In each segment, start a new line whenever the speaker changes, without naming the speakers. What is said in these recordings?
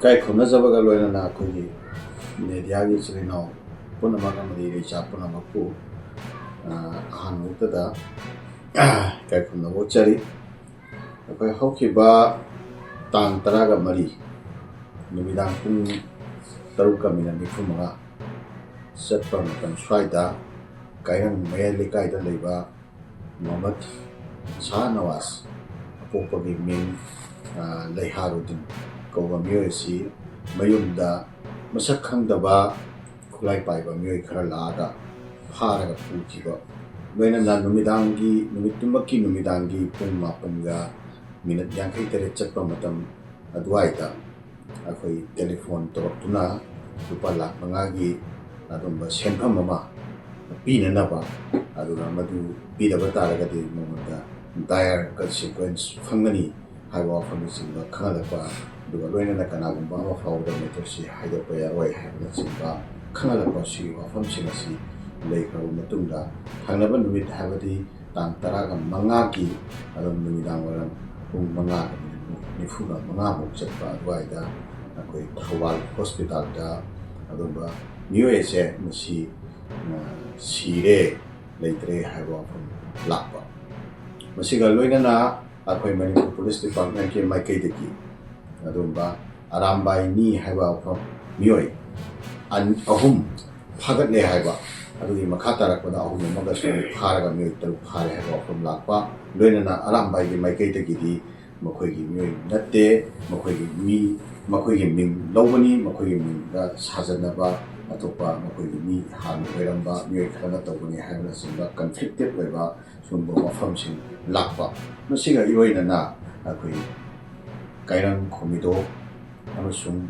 Kai khona jabaga loina na akhoi media gi chirinaw punamaga mari recha punamaku ahanu tada kai khona bochari akhoi haukiba tang taraga mari numidang pung taruka mina nifumanga setpa matam swaida kairang mayali kaida leiba Muhammad Shah Nawaz apopagi ming Leiharudin kauba miyoi si mayumda masak khangdaba khulai paiba miyoi khara laaga pharaga pukiba loina na numidangi numitumaki numidangi pung mapanga minute yankai tere chatpa matam adwaita akhoi telephone toroktuna lupa lakh mangagi adumba senpham ama pinanaba aduna madu pidaba taragadi momanda dire consequence fangani haiwa famisiba khangalapa duga loina kanagumba ama fawda metersi haidapa yaroi haibna simba khangalapa si wafamsing asi leikhrabu matungda thangnaba numit habadi tang taraga mangaki adum numidang waram pung manga nifuga manga muk chatpa adwaida akoi Thawal hospital da adumba miyoi se masi sire leitre haiwa fam lakpa masiga loina na akhoi Manipur Police Department ke maikai deki adumba arambai ni haiba from miyoi an ahum phagat le haiba adugi makha tarakpada ahum maga su pharaga miyoi taru phare haiba from lakpa loina na arambai ke maikai deki di makhoi gi miyoi natte makhoi gi mi makhoi gi ming lobani makhoi gi ming da sajanaba atopa makhoi gi mi han oiramba miyoi khana tawani haibna simba conflicted oiba sumba mafamsing lakpa masiga iroina na akhoi kairang khomido amasung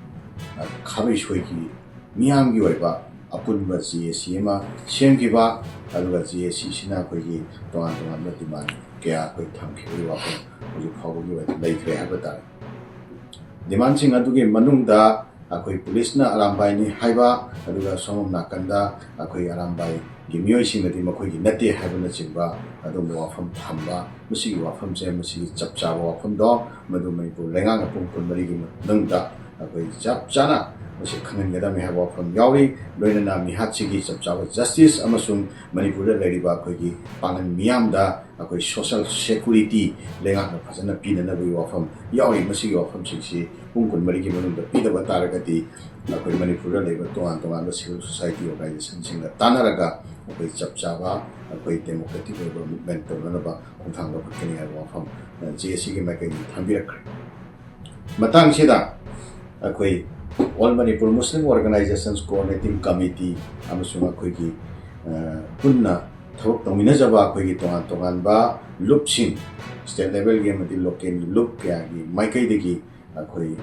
khabai shoiki miyamgi oiba apunba GSC ma semgiba aduga GSC sina akhoi tongan tongan na demand kaya akhoi thamkhiwi wa hoji phawgi wa leikhre habata demand sing adugi manungda akhoi police na arambai ni haiba aduga somom nakanda akhoi arambai gimiyoi singadi makhoi gi nate haibna chimba adum wafam thamba musigi wafam se musigi chapcha wafam do madu Manipur lenga pung pun mari gi nangda akhoi chapchana musi khanengada me hawa wafam yawi loina na mi hatchigi chapcha justice amasung Manipur da leriba akhoi gi pangan miyamda akhoi social security lenga na phasana pina na bi wafam yawi musigi wafam singsi pung kun mari gi manungda pida bataragati akhoi Manipur da leriba tongan tongan civil society organization singa tanaraga akhoi chapchaba akhoi democratic movement tawranaba khongthangba phakani haiba wafam GSC gi makai thambirakre matang sida akhoi All Manipur Muslim Organizations Coordinating Committee amasung akhoi gi punna thawak tawminajaba akhoi gi tongan tongan ba lupsing state level gi amadi local lup kya gi maikai degi akhoi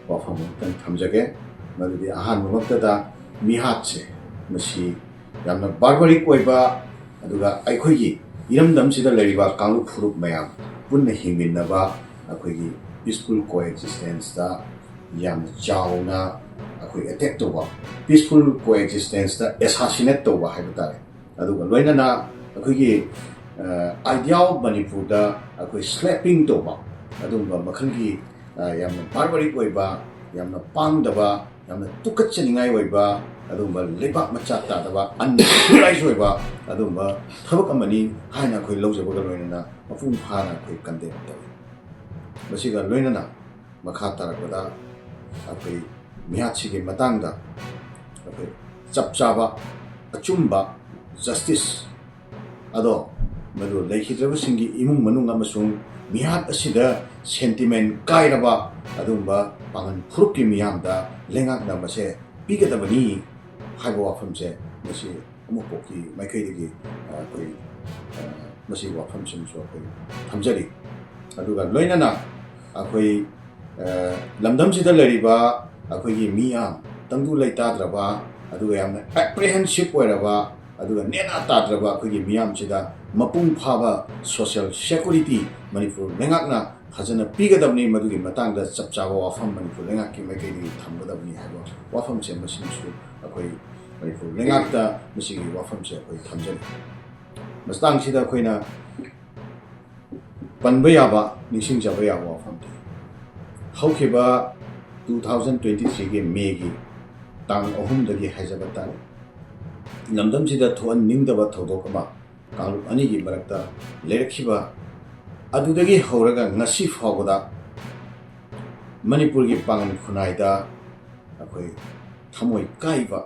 wafam tan thamjage madudi ahan mamakta mihatse masi yamna barbaric oiba aduga akhoi gi iramdam sida leriba kanglu phurup mayam punna hingminaba akhoi gi peaceful coexistence da yam chauna akhoi attack toba peaceful coexistence da assassinate toba haibata aduga loina na akhoi gi idea of Manipur da akhoi slapping toba adumba makhal gi yamna barbaric oiba yamna pangdaba yamna tukatchaningai oiba adumba lebak macha ta daba unrealized oiba adumba thabak amani haina khoi lawjabaga loina na mafung phana khoi condemn tawi masiga loina na makha tarakada akhoi mihatchigi matangda akhoi chapchaba achumba justice ado madu leikhidraba singi imung manung amasung mihat asida sentiment kairaba adumba pangan phurukki miyamda lengak na mase pigadabani haiba wafamse masi amukpoki maikaidagi akhoi masi wafamsing so akhoi thamjari aduga loinana akhoi lamdam sida leriba akhoi gi miyam tangdu leitadraba aduga yamna apprehensive oiraba aduga nena tadraba akhoi gi miyam sida mapung phaba social security Manipur lengakna phajana pigadabni madugi matangda chapchaba wafam Manipur lengakki maikaidagi thamgadabni haiba wafam se masinsu akhoi Manipur lengakta masigi wafam se akhoi thamjani mastang sida akhoi panba yaba nising jaba yaba wafam haukiba 2023ꯒꯤ ꯃꯦꯒꯤ ꯇꯥꯡ 3ꯗꯒꯤ ꯍꯥꯏꯖꯕ ꯇꯥꯔꯦ ꯂꯝꯗꯝꯁꯤꯗ ꯊꯣꯛꯍꯟꯅꯤꯡꯗꯕ ꯊꯧꯗꯣꯛ ꯑꯃ ꯀꯥꯡꯂꯨꯞ ꯑꯅꯤꯒꯤ ꯃꯔꯛꯇ ꯂꯩꯔꯛꯈꯤꯕ ꯑꯗꯨꯗꯒꯤ ꯍꯧꯔꯒ ꯉꯁꯤ ꯐꯥꯎꯕꯗ ꯃꯅꯤꯄꯨꯔꯒꯤ ꯄꯥꯡꯒꯟ ꯈꯨꯟꯅꯥꯏꯗ ꯑꯩꯈꯣꯏ ꯊꯃꯣꯏ ꯀꯥꯏꯕ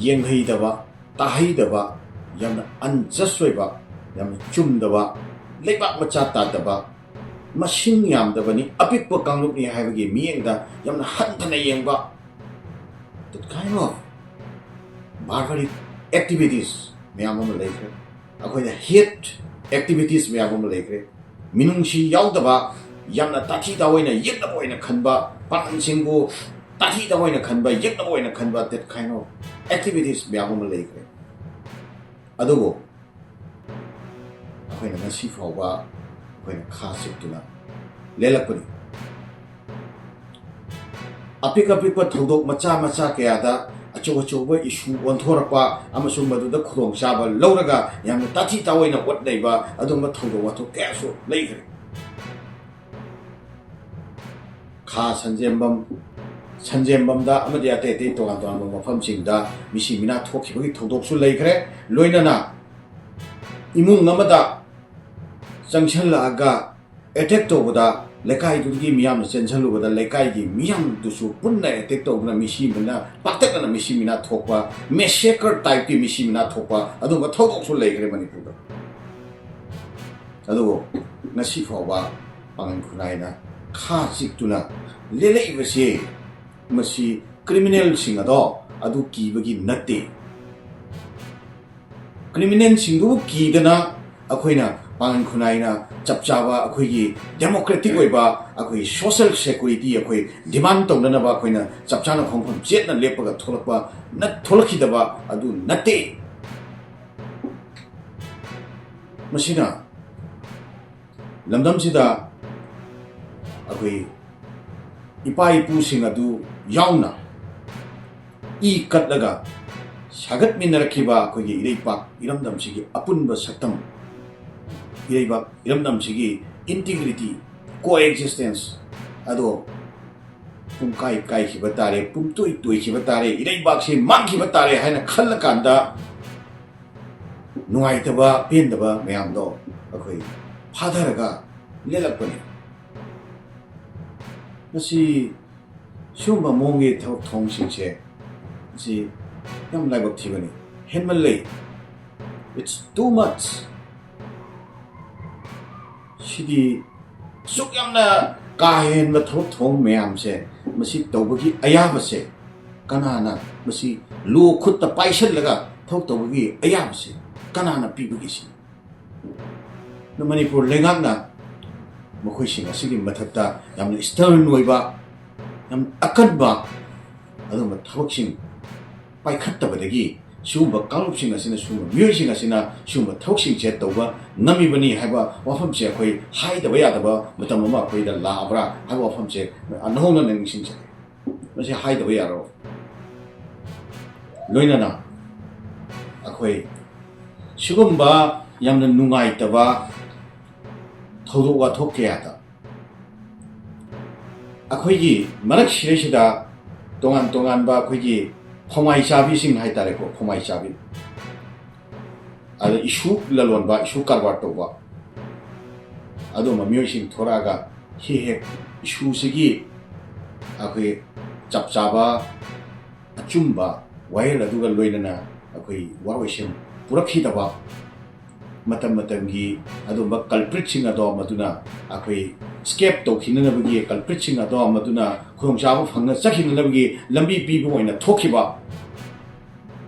ꯌꯦꯡꯍꯩꯗꯕ ꯇꯥꯍꯩꯗꯕ ꯌꯥꯝꯅ ꯑꯟꯖꯁ ꯑꯣꯏꯕ ꯌꯥꯝꯅ ꯆꯨꯝꯗꯕ ꯂꯩꯕꯥꯛ ꯃꯆꯥ ꯇꯥꯗꯕ ꯃꯁꯤꯡ ꯌꯥꯝꯗꯕꯅꯤ ꯑꯄꯤꯛꯄ ꯀꯥꯡꯂꯨꯞꯅꯤ ꯍꯥꯏꯕꯒꯤ ꯃꯤꯠꯌꯦꯡꯗ ꯌꯥꯝꯅ ꯍꯟꯊꯅ ꯌꯦꯡꯕ that kind of barbaric activities ꯃꯌꯥꯝ ꯑꯃ ꯂꯩꯈ꯭ꯔꯦ ꯑꯩꯈꯣꯏꯅ hate activities ꯃꯌꯥꯝ ꯑꯃ ꯂꯩꯈ꯭ꯔꯦ ꯃꯤꯅꯨꯡꯁꯤ ꯌꯥꯎꯗꯕ ꯌꯥꯝꯅ ꯇꯥꯊꯤ ꯇꯥꯑꯣꯏꯅ ꯌꯦꯛꯅꯕ ꯑꯣꯏꯅ ꯈꯟꯕ ꯄꯥꯡꯒꯟꯁꯤꯡꯕꯨ ꯇꯥꯊꯤ ꯇꯥꯑꯣꯏꯅ ꯈꯟꯕ ꯌꯦꯛꯅꯕ ꯑꯣꯏꯅ ꯈꯟꯕ that kind of activities ꯃꯌꯥꯝ ꯑꯃ ꯂꯩꯈ꯭ꯔꯦ ꯑꯗꯨꯕꯨ ꯑꯩꯈꯣꯏꯅ ꯉꯁꯤ ꯐꯥꯎꯕ ꯑꯩꯈꯣꯏꯅ ꯈꯥ ꯆꯤꯛꯇꯨꯅ ꯂꯦꯜꯂꯛꯄꯅꯤ ꯑꯄꯤꯛꯄ ꯊꯧꯗꯣꯛ ꯃꯆꯥ ꯃꯆꯥ ꯀꯌꯥꯗ ꯑꯆꯧꯕ ꯏꯁꯨ ꯑꯣꯟꯊꯣꯔꯛꯄ ꯑꯃꯁꯨꯡ ꯃꯗꯨꯗ ꯈꯨꯗꯣꯡꯆꯥꯕ ꯂꯧꯔꯒ ꯌꯥꯝꯅ ꯇꯥꯊꯤ ꯇꯥꯑꯣꯏꯅ ꯑꯣꯠꯅꯩꯕ ꯑꯗꯨꯒꯨꯝꯕ ꯊꯧꯗꯣꯛ ꯋꯥꯊꯣꯛ ꯀꯌꯥꯁꯨ ꯂꯩꯈ꯭ꯔꯦ ꯈꯥ ꯁꯟꯖꯦꯝꯕꯝꯗ ꯑꯃꯗꯤ ꯑꯇꯩ ꯇꯣꯉꯥꯟꯕ ꯃꯐꯝꯁꯤꯡꯗ ꯃꯤꯁꯤ ꯃꯤꯅꯥ ꯊꯣꯛꯈꯤꯕꯒꯤ ꯊꯧꯗꯣꯛꯁꯨ ꯂꯩꯈ꯭ꯔꯦ ꯂꯣꯏꯅꯅ ꯏꯃꯨꯡ ꯑꯃꯗ ꯆꯪꯁꯤꯜꯂꯛꯑꯒ ꯑꯦꯇꯦꯛ ꯇꯧꯕꯗ ꯂꯩꯀꯥꯏꯗꯨꯒꯤ ꯃꯤꯌꯥꯝꯅ ꯆꯦꯟꯁꯤꯜꯂꯨꯕꯗ ꯂꯩꯀꯥꯏꯒꯤ ꯃꯤꯌꯥꯝꯗꯨꯁꯨ ꯄꯨꯟꯅ ꯑꯦꯇꯦꯛ ꯇꯧꯗꯨꯅ ꯃꯤꯁꯤ ꯃꯤꯅꯥ ꯄꯥꯛꯇꯛꯅꯅ ꯃꯤꯁꯤ ꯃꯤꯅꯥ ꯊꯣꯛꯄ ꯃꯦꯁꯦꯀꯔ ꯇꯥꯏꯞꯀꯤ ꯃꯤꯁꯤ ꯃꯤꯅꯥ ꯊꯣꯛꯄ ꯑꯗꯨꯒꯨꯝꯕ ꯊꯧꯗꯣꯛꯁꯨ ꯂꯩꯈ꯭ꯔꯦ ꯃꯅꯤꯄꯨꯔꯗ ꯑꯗꯨꯕꯨ ꯉꯁꯤ ꯐꯥꯎꯕ ꯄꯥꯡꯒꯟ ꯈꯨꯟꯅꯥꯏꯅ ꯈꯥ ꯆꯤꯛꯇꯨꯅ ꯂꯦꯜꯂꯛꯏꯕꯁꯤ ꯃꯁꯤ ꯀ꯭ꯔꯤꯃꯤꯅꯦꯜꯁꯤꯡ ꯑꯗꯨ ꯀꯤꯕꯒꯤ ꯅꯠꯇꯦ ꯀ꯭ꯔꯤꯃꯤꯅꯦꯜꯁꯤꯡꯗꯨꯕꯨ ꯀꯤꯗꯅ ꯑꯩꯈꯣꯏꯅ ꯄꯥꯡꯒꯟ ꯈꯨꯟꯅꯥꯏꯅ ꯆꯞ ꯆꯥꯕ ꯑꯩꯈꯣꯏꯒꯤ ꯗꯦꯃꯣꯀ꯭ꯔꯦꯇꯤꯛ ꯑꯣꯏꯕ ꯑꯩꯈꯣꯏ ꯁꯣꯁꯤꯌꯦꯜ ꯁꯦꯀꯨꯔꯤꯇꯤ ꯑꯩꯈꯣꯏ ꯗꯤꯃꯥꯟ ꯇꯧꯅꯅꯕ ꯑꯩꯈꯣꯏꯅ ꯆꯞ ꯆꯥꯅ ꯈꯣꯡꯐꯝ ꯆꯦꯠꯅ ꯂꯦꯞꯄꯒ ꯊꯣꯛꯂꯛꯈꯤꯗꯕ ꯑꯗꯨ ꯅꯠꯇꯦ ꯃꯁꯤꯅ ꯂꯝꯗꯝꯁꯤꯗ ꯑꯩꯈꯣꯏ ꯏꯄꯥ ꯏꯄꯨꯁꯤꯡ ꯑꯗꯨ ꯌꯥꯎꯅ ꯏ ꯀꯠꯂꯒ ꯁꯥꯒꯠꯃꯤꯟꯅꯔꯛꯈꯤꯕ ꯑꯩꯈꯣꯏꯒꯤ ꯏꯔꯩꯄꯥꯛ ꯏꯔꯝꯗꯝꯁꯤꯒꯤ ꯑꯄꯨꯟꯕ ꯁꯛꯇꯝ ꯏꯔꯩꯕꯥꯛ ꯏꯔꯝꯗꯝꯁꯤꯒꯤ ꯏꯟꯇꯤꯒ꯭ꯔꯤꯇꯤ ꯀꯣꯑꯦꯛꯖꯤꯁꯇꯦꯟꯁ ꯑꯗꯣ ꯄꯨꯡꯀꯥꯏ ꯀꯥꯏꯈꯤꯕ ꯇꯥꯔꯦ ꯄꯨꯡꯇꯣꯏ ꯇꯣꯏꯈꯤꯕ ꯇꯥꯔꯦ ꯏꯔꯩꯕꯥꯛꯁꯤ ꯃꯥꯡꯈꯤꯕ ꯇꯥꯔꯦ ꯍꯥꯏꯅ ꯈꯜꯂꯀꯥꯟꯗ ꯅꯨꯡꯉꯥꯏꯇꯕ ꯄꯦꯟꯗꯕ ꯃꯌꯥꯝꯗꯣ ꯑꯩꯈꯣই ꯐꯥꯊꯔꯒ ꯂꯦꯜꯂꯛꯄꯅꯤ ꯃꯁꯤ ꯁꯤꯒꯨꯝꯕ ꯃꯑꯣꯡꯒꯤ ꯊꯕꯛ ꯊꯧꯑꯣꯡꯁꯤꯡꯁꯦ ꯃꯁꯤ ꯌꯥꯝ ꯂꯥꯏꯕꯛ ꯊꯤꯕꯅꯤ ꯍꯦꯟꯃꯜꯂꯦ ꯏꯠꯁ ꯇꯨ ꯃꯆ 시디 쑥 ꯌꯥꯝꯅ ꯀꯥ ꯍꯦꯟꯕ ꯊꯕꯛ ꯊꯧꯑꯣꯡ ꯃꯌꯥꯝꯁꯦ ꯃꯁꯤ ꯇꯧꯕꯒꯤ ꯑꯌꯥꯕꯁꯦ ꯀꯅꯥꯅ ꯃꯁꯤ ꯂꯣ ꯈꯨꯠꯇ ꯄꯥꯏꯁꯜꯂꯒ ꯊꯕꯛ ꯇꯧꯕꯒꯤ ꯑꯌꯥꯕꯁꯦ ꯀꯅꯥꯅ ꯄꯤꯕꯒꯦ ꯃꯅꯤꯄꯨꯔ ꯂꯩꯉꯥꯛꯅ ꯃꯈꯣꯏꯁꯤꯡ ꯑꯁꯤꯒꯤ ꯃꯊꯛꯇ ꯌꯥꯝꯅ ꯁ꯭ꯇꯔꯟ ꯑꯣꯏꯕ ꯌꯥꯝ ꯑꯀꯟꯕ ꯑꯗꯨꯒꯨꯝꯕ ꯊꯕꯛꯁꯤꯡ ꯄꯥꯏꯈꯠꯇꯕꯗꯒꯤ ꯁꯤꯒꯨꯝꯕ ꯀꯥꯡꯂꯨꯞꯁꯤꯡ ꯑꯁꯤꯅ ꯁꯤꯒꯨꯝꯕ ꯃꯤꯑꯣꯏꯁꯤꯡ ꯑꯁꯤꯅ ꯁꯤꯒꯨꯝꯕ ꯊꯕꯛꯁꯤꯡꯁꯦ ꯇꯧꯕ ꯉꯝꯃꯤꯕꯅꯤ ꯍꯥꯏꯕ ꯋꯥꯐꯝꯁꯦ ꯑꯩꯈꯣꯏ ꯍꯥꯏꯗꯕ ꯌꯥꯗꯕ ꯃꯇꯝ ꯑꯃ ꯑꯩꯈꯣꯏꯗ ꯂꯥꯛꯑꯕ꯭ꯔꯥ ꯍꯥꯏꯕ ꯋꯥꯐꯝꯁꯦ ꯅꯧꯍꯧꯅ ꯅꯤꯡꯁꯤꯡꯖꯩ ꯃꯁꯤ ꯍꯥꯏꯗꯕ ꯌꯥꯔꯣꯏ ꯂꯣꯏꯅꯅ ꯑꯩꯈꯣই ꯁꯤꯒꯨꯝꯕ ꯌꯥꯝꯅ ꯅꯨꯡꯉꯥꯏꯇꯕ ꯊꯧꯗꯣꯛ ꯋꯥꯊꯣꯛ ꯀꯌꯥꯗ ꯑꯩꯈꯣꯏꯒꯤ ꯃꯔꯛꯁꯤꯗꯩꯁꯤꯗ ꯇꯣꯉꯥꯟꯕ ꯑꯩꯈꯣꯏꯒꯤ ꯐꯣꯃꯥꯏ ꯆꯥꯕꯤꯁꯤꯡ ꯍꯥꯏꯇꯥꯔꯦꯀꯣ ꯐꯣꯃꯥꯏ ꯆꯥꯕꯤ ꯑꯗ ꯏꯁꯨ ꯂꯂꯣꯟꯕ ꯏꯁꯨ ꯀꯔꯕꯥꯔ ꯇꯧꯕ ꯑꯗꯨꯝꯕ ꯃꯤꯑꯣꯏꯁꯤꯡ ꯊꯣꯔꯛꯑꯒ ꯍꯦꯛ ꯏꯁꯨꯁꯤꯒꯤ ꯑꯩꯈꯣꯏ ꯆꯞ ꯆꯥꯕ ꯑꯆꯨꯝꯕ ꯋꯥꯌꯦꯜ ꯑꯗꯨꯒ ꯂꯣꯏꯅꯅ ꯑꯩꯈꯣꯏ ꯋꯥꯔꯣꯏꯁꯤꯟ ꯄꯨꯔꯛꯈꯤꯗꯕ ꯃꯇꯝꯒꯤ ꯑꯗꯨꯝꯕ ꯀꯜꯄ꯭ꯔꯤꯠꯁꯤꯡ ꯑꯗꯣ ꯃꯗꯨꯅ ꯑꯩꯈꯣꯏ ꯁ꯭ꯀꯦꯞ ꯇꯧꯈꯤꯅꯅꯕꯒꯤ ꯀꯜꯄ꯭ꯔꯤꯠꯁꯤꯡ ꯑꯗꯣ ꯃꯗꯨꯅ ꯈꯨꯗꯣꯡꯆꯥꯕ ꯐꯪꯅ ꯆꯠꯈꯤꯅꯅꯕꯒꯤ ꯂꯝꯕꯤ ꯄꯤꯕ ꯑꯣꯏꯅ ꯊꯣꯛꯈꯤꯕ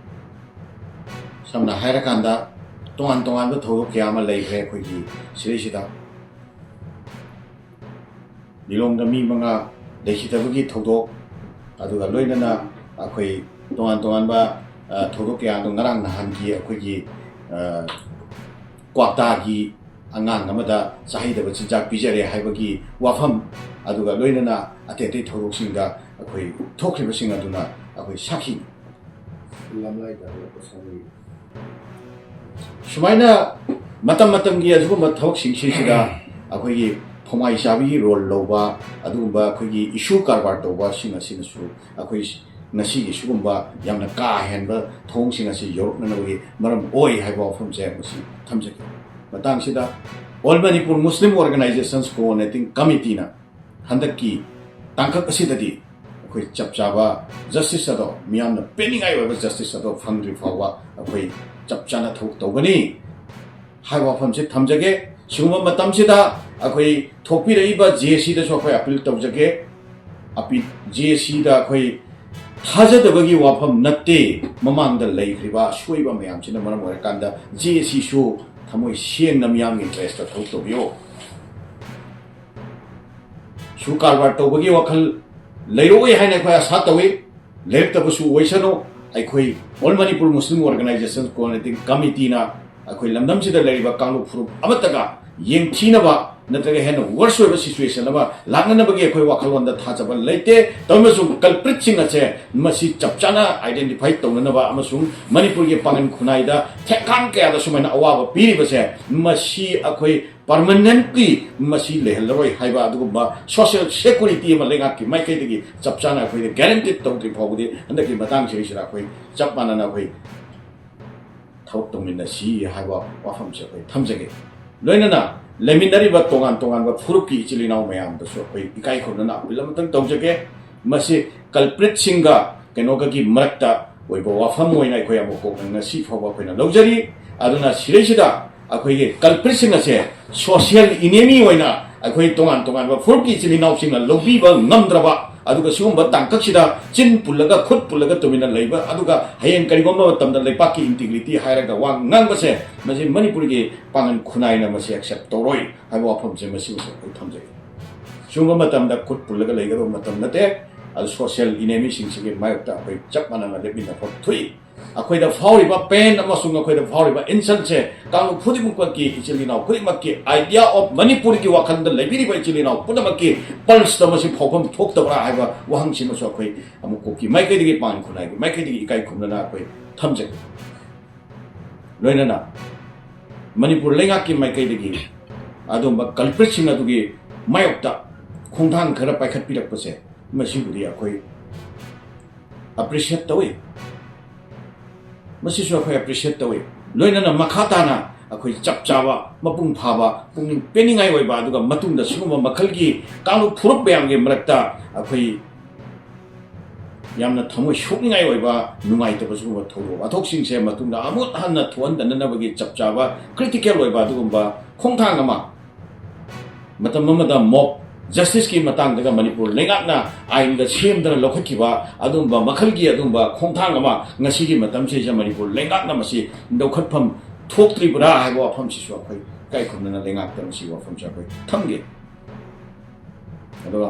ꯁꯝꯅ ꯍꯥꯏꯔꯀꯥꯟꯗ ꯇꯣꯉꯥꯟꯕ ꯊꯧꯗꯣꯛ ꯀꯌꯥ ꯑꯃ ꯂꯩꯈ꯭ꯔꯦ ꯑꯩꯈꯣꯏꯒꯤ ꯁꯤꯗꯩꯁꯤꯗ ꯂꯤꯂꯣꯡꯗ ꯃꯤ 5 ꯂꯩꯈꯤꯗꯕꯒꯤ ꯊꯧꯗꯣꯛ ꯑꯗꯨꯒ ꯂꯣꯏꯅꯅ ꯑꯩꯈꯣই ꯇꯣꯉꯥꯟꯕ ꯊꯧꯗꯣꯛ ꯀꯌꯥꯗꯣ ꯉꯔꯥꯡ ꯅꯍꯥꯟꯒꯤ ꯑꯩꯈꯣꯏꯒꯤ ꯀ꯭ꯋꯥꯛꯇꯥꯒꯤ ꯑꯉꯥꯡ ꯑꯃꯗ ꯆꯥꯍꯩꯗꯕ ꯆꯤꯟꯖꯥꯛ ꯄꯤꯖꯔꯦ ꯍꯥꯏꯕꯒꯤ ꯋꯥꯐꯝ ꯑꯗꯨꯒ ꯂꯣꯏꯅꯅ ꯑꯇꯩ ꯊꯧꯗꯣꯛꯁꯤꯡꯗ ꯑꯩꯈꯣই ꯊꯣꯛꯈꯤꯕꯁꯤꯡ ꯑꯗꯨꯅ ꯑꯩꯈꯣই ꯁꯥꯈꯤ ꯁꯨꯃꯥꯏꯅ ꯃꯇꯝꯒꯤ ꯑꯗꯨꯒꯨꯝꯕ ꯊꯕꯛꯁꯤꯡꯁꯤꯗ ꯑꯩꯈꯣꯏꯒꯤ ꯊꯧꯃꯥꯏ ꯆꯥꯕꯒꯤ ꯔꯣꯜ ꯂꯧꯕ ꯑꯗꯨꯒꯨꯝꯕ ꯑꯩꯈꯣꯏꯒꯤ ꯏꯁꯨ ꯀꯔꯕꯥꯔ ꯇꯧꯕꯁꯤꯡ ꯑꯁꯤꯅꯁꯨ ꯑꯩꯈꯣꯏ ꯉꯁꯤꯒꯤ ꯁꯤꯒꯨꯝꯕ ꯌꯥꯝꯅ ꯀꯥ ꯍꯦꯟꯕ ꯊꯧꯑꯣꯡꯁꯤꯡ ꯑꯁꯤ ꯌꯧꯔꯛꯅꯅꯕꯒꯤ ꯃꯔꯝ ꯑꯣꯏ ꯍꯥꯏꯕ ꯋꯥꯐꯝꯁꯦ ꯃꯁꯤ ꯊꯝꯖꯒꯦ ꯃꯇꯥꯡꯁꯤꯗ ꯑꯣꯜ ꯃꯅꯤꯄꯨꯔ ꯃꯨꯁꯂꯤꯝ ꯑꯣꯔꯒꯅꯥꯏꯖꯦꯁꯟꯁ ꯀꯣꯑꯣꯔꯗꯤꯅꯦꯇꯤꯡ ꯀꯃꯤꯇꯤꯅ ꯍꯟꯗꯛꯀꯤ ꯇꯥꯡꯀꯛ ꯑꯁꯤꯗꯗꯤ ꯑꯩꯈꯣꯏ ꯆꯞ ꯆꯥꯕ ꯖꯁꯇꯤꯁ ꯑꯗꯣ ꯃꯤꯌꯥꯝꯅ ꯄꯦꯟꯅꯤꯡꯉꯥꯏ ꯑꯣꯏꯕ ꯖꯁꯇꯤꯁ ꯑꯗꯣ ꯐꯪꯗ꯭ꯔꯤ ꯐꯥꯎꯕ ꯑꯩꯈꯣꯏ ꯆꯞ ꯆꯥꯅ ꯊꯕꯛ ꯇꯧꯒꯅꯤ ꯍꯥꯏꯕ ꯋꯥꯐꯝꯁꯦ ꯊꯝꯖꯒꯦ ꯁꯤꯒꯨꯝꯕ ꯃꯇꯝꯁꯤꯗ ꯑꯩꯈꯣꯏ ꯊꯣꯛꯄꯤꯔꯛꯏꯕ ꯖꯦꯁꯤꯗꯁꯨ ꯑꯩꯈꯣꯏ ꯑꯄꯤꯜ ꯇꯧꯖꯒꯦ ꯖꯦꯁꯤꯗ ꯑꯩꯈꯣꯏ ꯊꯥꯖꯗꯕꯒꯤ ꯋꯥꯐꯝ ꯅꯠꯇꯦ ꯃꯃꯥꯡꯗ ꯂꯩꯈ꯭ꯔꯤꯕ ꯑꯁꯣꯏꯕ ꯃꯌꯥꯝꯁꯤꯅ ꯃꯔꯝ ꯑꯣꯏꯔꯀꯥꯟꯗ ꯖꯦꯁꯤꯁꯨ ꯊꯃꯣꯏ ꯁꯦꯡꯅ ꯃꯤꯌꯥꯝꯒꯤ ꯏꯟꯇꯔꯦꯁꯇ ꯊꯕꯛ ꯇꯧꯕꯤꯌꯨ ꯁꯨ ꯀꯔꯕꯥꯔ ꯇꯧꯕꯒꯤ ꯋꯥꯈꯜ ꯂꯩꯔꯣꯏ ꯍꯥꯏꯅ ꯑꯩꯈꯣꯏ ꯑꯁꯥ ꯇꯧꯏ ꯂꯩꯔꯛꯇꯕꯁꯨ ꯑꯣꯏꯁꯅꯨ ꯑꯩꯈꯣꯏ ꯑꯣꯜ ꯃꯅꯤꯄꯨꯔ ꯃꯨꯁꯂꯤꯝ ꯑꯣꯔꯒꯅꯥꯏꯖꯦꯁꯟ ꯀꯣꯑꯣꯔꯗꯤꯅꯦꯇꯤꯡ ꯀꯃꯤꯇꯤꯅ ꯑꯩꯈꯣꯏ ꯂꯝꯗꯝꯁꯤꯗ ꯂꯩꯔꯤꯕ ꯀꯥꯡꯂꯨꯞ ꯐꯨꯔꯨꯞ ꯑꯃꯠꯇꯒ ꯌꯦꯡꯊꯤꯅꯕ ꯅꯠꯇ꯭ꯔꯒ ꯍꯦꯟꯅ ꯋꯔꯁ ꯑꯣꯏꯕ ꯁꯤꯆꯨꯋꯦꯁꯟ ꯑꯃ ꯂꯥꯛꯅꯅꯕꯒꯤ ꯑꯩꯈꯣꯏ ꯋꯥꯈꯜꯂꯣꯟꯗ ꯊꯥꯖꯕ ꯂꯩꯇꯦ ꯇꯧꯔꯃꯁꯨ ꯀꯜꯄ꯭ꯔꯤꯠꯁꯤꯡ ꯑꯁꯦ ꯃꯁꯤ ꯆꯞ ꯆꯥꯅ ꯑꯥꯏꯗꯦꯟꯇꯤꯐꯥꯏ ꯇꯧꯅꯅꯕ ꯑꯃꯁꯨꯡ ꯃꯅꯤꯄꯨꯔꯒꯤ ꯄꯥꯡꯒꯟ ꯈꯨꯟꯅꯥꯏꯗ ꯊꯦꯛꯀꯥꯡ ꯀꯌꯥꯗ ꯁꯨꯃꯥꯏꯅ ꯑꯋꯥꯕ ꯄꯤꯔꯤꯕꯁꯦ ꯃꯁꯤ ꯑꯩꯈꯣꯏ ꯄꯔꯃꯅꯦꯟꯠꯂꯤ ꯃꯁꯤ ꯂꯩꯍꯜꯂꯔꯣꯏ ꯍꯥꯏꯕ ꯑꯗꯨꯒꯨꯝꯕ ꯁꯣꯁꯤꯌꯦꯜ ꯁꯦꯀꯨꯔꯤꯇꯤ ꯑꯃ ꯂꯩꯉꯥꯛꯀꯤ ꯃꯥꯏꯀꯩꯗꯒꯤ ꯆꯞ ꯆꯥꯅ ꯑꯩꯈꯣꯏꯗ ꯒꯦꯔꯦꯟꯇꯤꯠ ꯇꯧꯗ꯭ꯔꯤ ꯐꯥꯎꯕꯗꯤ ꯍꯟꯗꯛꯀꯤ ꯃꯇꯥꯡꯁꯤꯗꯩꯁꯤꯗ ꯑꯩꯈꯣꯏ ꯆꯞ ꯃꯥꯟꯅꯅ ꯑꯩꯈꯣꯏ ꯊꯕꯛ ꯇꯧꯃꯤꯟꯅꯁꯤ ꯍꯥꯏꯕ ꯋꯥꯐꯝꯁꯦ ꯑꯩꯈꯣꯏ ꯊꯝꯖꯒꯦ ꯂꯣꯏꯅꯅ ꯂꯩꯃꯤꯟꯅꯔꯤꯕ ꯇꯣꯉꯥꯟ ꯇꯣꯉꯥꯟꯕ ꯐꯨꯔꯨꯞꯀꯤ ꯏꯆꯤꯜ ꯏꯅꯥꯎ ꯃꯌꯥꯝꯗꯁꯨ ꯑꯩꯈꯣꯏ ꯏꯀꯥꯏ ꯈꯨꯝꯅꯅ ꯑꯄꯤꯜ ꯑꯃꯇꯪ ꯇꯧꯖꯒꯦ ꯃꯁꯤ ꯀꯜꯄ꯭ꯔꯤꯠꯁꯤꯡꯒ ꯀꯩꯅꯣꯒꯒꯤ ꯃꯔꯛꯇ ꯑꯣꯏꯕ ꯋꯥꯐꯝ ꯑꯣꯏꯅ ꯑꯩꯈꯣꯏ ꯑꯃꯨꯛ ꯀꯣꯛꯅ ꯉꯁꯤ ꯐꯥꯎꯕ ꯑꯩꯈꯣꯏꯅ ꯂꯧꯖꯔꯤ ꯑꯗꯨꯅ ꯁꯤꯗꯩꯁꯤꯗ ꯑꯩꯈꯣꯏꯒꯤ ꯀꯜꯄ꯭ꯔꯤꯠꯁꯤꯡ ꯑꯁꯦ ꯁꯣꯁꯤꯌꯦꯜ ꯏꯅꯦꯃꯤ ꯑꯣꯏꯅ ꯑꯩꯈꯣꯏ ꯇꯣꯉꯥꯟ ꯇꯣꯉꯥꯟꯕ ꯐꯨꯔꯨꯞꯀꯤ ꯏꯆꯤꯜ ꯏꯅꯥꯎꯁꯤꯡꯅ ꯂꯧꯕꯤꯕ ꯉꯝꯗ꯭ꯔꯕ ꯑꯗꯨꯒ ꯁꯤꯒꯨꯝꯕ ꯇꯥꯡꯀꯛꯁꯤꯗ ꯆꯤꯟ ꯄꯨꯜꯂꯒ ꯈꯨꯠ ꯄꯨꯜꯂꯒ ꯇꯨꯃꯤꯟꯅ ꯂꯩꯕ ꯑꯗꯨꯒ ꯍꯌꯦꯡ ꯀꯔꯤꯒꯨꯝꯕ ꯃꯇꯝꯗ ꯂꯩꯄꯥꯛꯀꯤ ꯏꯟꯇꯤꯒ꯭ꯔꯤꯇꯤ ꯍꯥꯏꯔꯒ ꯋꯥ ꯉꯥꯡꯕꯁꯦ ꯃꯁꯤ ꯃꯅꯤꯄꯨꯔꯒꯤ ꯄꯥꯡꯒꯟ ꯈꯨꯟꯅꯥꯏꯅ ꯃꯁꯤ ꯑꯦꯛꯁꯦꯞ ꯇꯧꯔꯣꯏ ꯍꯥꯏꯕ ꯋꯥꯐꯝꯁꯦ ꯃꯁꯤꯃꯁꯨ ꯑꯩꯈꯣꯏ ꯊꯝꯖꯒꯦ ꯁꯤꯒꯨꯝꯕ ꯃꯇꯝꯗ ꯈꯨꯠ ꯄꯨꯜꯂꯒ ꯂꯩꯒꯗꯕ ꯃꯇꯝ ꯅꯠꯇꯦ ꯑꯗꯨ ꯁꯣꯁꯤꯌꯦꯜ ꯏꯅꯦꯃꯤꯁꯤꯡꯁꯤꯒꯤ ꯃꯥꯌꯣꯛꯇ ꯑꯩꯈꯣꯏ ꯆꯞ ꯃꯥꯟꯅꯅ ꯂꯦꯞꯃꯤꯟꯅꯐꯝ ꯊꯣꯛꯏ ꯑꯩꯈꯣꯏꯗ ꯐꯥꯎꯔꯤꯕ ꯄꯦꯟ ꯑꯃꯁꯨꯡ ꯑꯩꯈꯣꯏꯗ ꯐꯥꯎꯔꯤꯕ ꯏꯟꯁꯜꯁꯦ ꯀꯥꯡꯂꯨꯞ ꯈꯨꯗꯤꯡꯃꯛꯀꯤ ꯏꯆꯤꯜ ꯏꯅꯥꯎ ꯈꯨꯗꯤꯡꯃꯛꯀꯤ ꯑꯥꯏꯗꯤꯌꯥ ꯑꯣꯐ ꯃꯅꯤꯄꯨꯔꯒꯤ ꯋꯥꯈꯜꯗ ꯂꯩꯕꯤꯔꯤꯕ ꯏꯆꯤꯜ ꯏꯅꯥꯎ ꯄꯨꯝꯅꯃꯛꯀꯤ ꯄꯜꯁꯇ ꯃꯁꯤ ꯐꯥꯎꯐꯝ ꯊꯣꯛꯇꯕ꯭ꯔꯥ ꯍꯥꯏꯕ ꯋꯥꯍꯪꯁꯤꯃꯁꯨ ꯑꯩꯈꯣꯏ ꯑꯃꯨꯛ ꯀꯣꯛꯀꯤ ꯃꯥꯏꯀꯩꯗꯒꯤ ꯄꯥꯡꯒꯟ ꯈꯨꯟꯅꯥꯏꯒꯤ ꯃꯥꯏꯀꯩꯗꯒꯤ ꯏꯀꯥꯏ ꯈꯨꯝꯅꯅ ꯑꯩꯈꯣꯏ ꯊꯝꯖꯒꯦ ꯂꯣꯏꯅꯅ ꯃꯅꯤꯄꯨꯔ ꯂꯩꯉꯥꯛꯀꯤ ꯃꯥꯏꯀꯩꯗꯒꯤ ꯑꯗꯨꯝꯕ ꯀꯜꯄ꯭ꯔꯤꯠꯁꯤꯡ ꯑꯗꯨꯒꯤ ꯃꯥꯌꯣꯛꯇ ꯈꯣꯡꯊꯥꯡ ꯈꯔ ꯄꯥꯏꯈꯠꯄꯤꯔꯛꯄꯁꯦ ꯃꯁꯤꯕꯨꯗꯤ ꯑꯩꯈꯣꯏ ꯑꯦꯄ꯭ꯔꯤꯁꯤꯌꯦꯠ ꯇꯧꯏ ꯃꯁꯤꯁꯨ ꯑꯩꯈꯣꯏ ꯑꯦꯄ꯭ꯔꯤꯁꯤꯌꯦꯠ ꯇꯧꯏ ꯂꯣꯏꯅꯅ ꯃꯈꯥ ꯇꯥꯅ ꯑꯩꯈꯣꯏ ꯆꯞ ꯆꯥꯕ ꯃꯄꯨꯡ ꯐꯥꯕ ꯄꯨꯛꯅꯤꯡ ꯄꯦꯟꯅꯤꯡꯉꯥꯏ ꯑꯣꯏꯕ ꯑꯗꯨꯒ ꯃꯇꯨꯡꯗ ꯁꯤꯒꯨꯝꯕ ꯃꯈꯜꯒꯤ ꯀꯥꯡꯂꯨꯞ ꯐꯨꯔꯨꯞ ꯃꯌꯥꯝꯒꯤ ꯃꯔꯛꯇ ꯑꯩꯈꯣꯏ ꯌꯥꯝꯅ ꯊꯃꯣꯏ ꯁꯣꯛꯅꯤꯡꯉꯥꯏ ꯑꯣꯏꯕ ꯅꯨꯡꯉꯥꯏꯇꯕ ꯁꯤꯒꯨꯝꯕ ꯊꯧꯗꯣꯛ ꯋꯥꯊꯣꯛꯁꯤꯡꯁꯦ ꯃꯇꯨꯡꯗ ꯑꯃꯨꯛ ꯍꯟꯅ ꯊꯣꯛꯍꯟꯗꯅꯕꯒꯤ ꯆꯞ ꯆꯥꯕ ꯀ꯭ꯔꯤꯇꯤꯀꯦꯜ ꯑꯣꯏꯕ ꯑꯗꯨꯒꯨꯝꯕ ꯈꯣꯡꯊꯥꯡ ꯑꯃ ꯃꯇꯝ ꯑꯃꯗ ꯃꯣꯞ ꯖꯁꯇꯤꯁꯀꯤ ꯃꯇꯥꯡꯗꯒ ꯃꯅꯤꯄꯨꯔ ꯂꯩꯉꯥꯛꯅ ꯑꯥꯏꯟꯒ ꯁꯦꯝꯗꯅ ꯂꯧꯈꯠꯈꯤꯕ ꯑꯗꯨꯒꯨꯝꯕ ꯃꯈꯜꯒꯤ ꯑꯗꯨꯒꯨꯝꯕ ꯈꯣꯡꯊꯥꯡ ꯑꯃ ꯉꯁꯤꯒꯤ ꯃꯇꯝꯁꯤꯗ ꯃꯅꯤꯄꯨꯔ ꯂꯩꯉꯥꯛꯅ ꯃꯁꯤ ꯂꯧꯈꯠꯐꯝ ꯊꯣꯛꯇ꯭ꯔꯤꯕ꯭ꯔꯥ ꯍꯥꯏꯕ ꯋꯥꯐꯝꯁꯤꯁꯨ ꯑꯩꯈꯣꯏ ꯏꯀꯥꯏ ꯈꯨꯝꯅꯅ ꯂꯩꯉꯥꯛꯇ ꯃꯁꯤꯒꯤ ꯋꯥꯐꯝꯁꯦ ꯑꯩꯈꯣই ꯊꯝꯒꯦ ꯑꯗꯨꯒ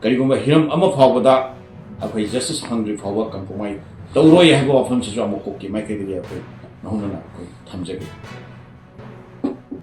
ꯀꯔꯤꯒꯨꯝꯕ ꯍꯤꯔꯝ ꯑꯃ ꯐꯥꯎꯕꯗ ꯑꯩꯈꯣꯏ ꯖꯁꯇꯤꯁ ꯐꯪꯗ꯭ꯔꯤ ꯐꯥꯎꯕ ꯀꯝꯄ꯭ꯔꯣꯃꯥꯏ ꯇꯧꯔꯣꯏ ꯍꯥꯏꯕ ꯋꯥꯐꯝꯁꯤꯁꯨ ꯑꯃꯨꯛ ꯀꯣꯛꯀꯤ ꯃꯥꯏꯀꯩꯗꯒꯤ ꯑꯩꯈꯣꯏ ꯅꯧꯍꯧꯅꯅ ꯑꯩꯈꯣꯏ ꯊꯝꯖꯒꯦ